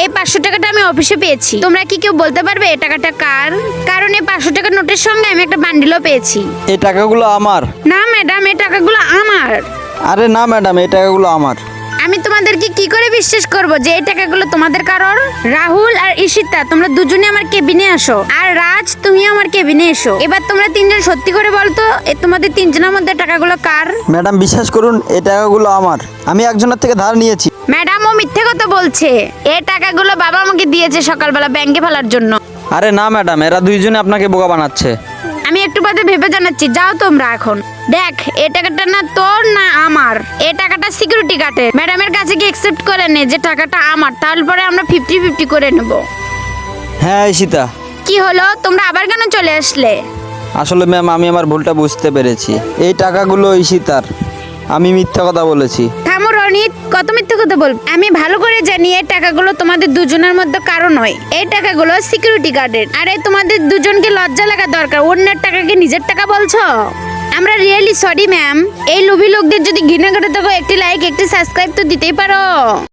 এই 500 টাকাটা আমি অফিসে পেয়েছি। তোমরা কি কেউ বলতে পারবে এই টাকাটা কার? কারণ এই 500 টাকার নোটের সঙ্গে আমি একটা বান্ডিলও পেয়েছি। এই টাকাগুলো আমার। না ম্যাডাম, এই টাকাগুলো আমার। আরে না ম্যাডাম, এই টাকাগুলো আমার। আমি তোমাদেরকে কি করে বিশ্বাস করব যে এই টাকাগুলো তোমাদের কারোর? রাহুল আর ঈশিতা, তোমরা দুজনে আমার কেবিনে আসো। আর রাজ, তুমি আমার কেবিনে এসো। এবার তোমরা তিনজন সত্যি করে বলতো তোমাদের তিনজনের মধ্যে টাকাগুলো কার? ম্যাডাম বিশ্বাস করুন, এই টাকাগুলো আমার। আমি একজনের থেকে ধার নিয়েছি। ম্যাডাম, ও মিথ্যে কথা বলছে। এই টাকাগুলো বাবা আমাকে দিয়েছে সকালবেলা ব্যাংকে ফেলার জন্য। আরে না ম্যাডাম, এরা দুইজনে আপনাকে বোকা বানাচ্ছে। আমি একটু বাদে ভেবে জানাচ্ছি, যাও তোমরা এখন। দেখ, এই টাকাটা না তোর না আমার, এই টাকাটা সিকিউরিটি গার্ডের। ম্যাডামের কাছে কি অ্যাকসেপ্ট করে নে যে টাকাটা আমার, তারপরে আমরা 50-50 করে নেব। হ্যাঁ ঈশিতা। কি হলো, তোমরা আবার কেন চলে আসলে? আসলে ম্যাম, আমি আমার ভুলটা বুঝতে পেরেছি। এই টাকাগুলো ঈশিতার। আমি মিথ্যা কথা বলেছি। থামো রনিত, কত মিথ্যে কথা বল। আমি ভালো করে জানি এই টাকাগুলো তোমাদের দুজনের মধ্যে কারো নয়। এই টাকাগুলো সিকিউরিটি গার্ডের। আরে তোমাদের দুজনকে লজ্জা লাগা দরকার, অন্যের টাকাকে নিজের টাকা বলছো। আমরা রিয়েলি সরি ম্যাম। এই লোভী লোকদের যদি ঘৃণা করে থাকো, একটি লাইক একটি সাবস্ক্রাইব তো দিতেই পারো।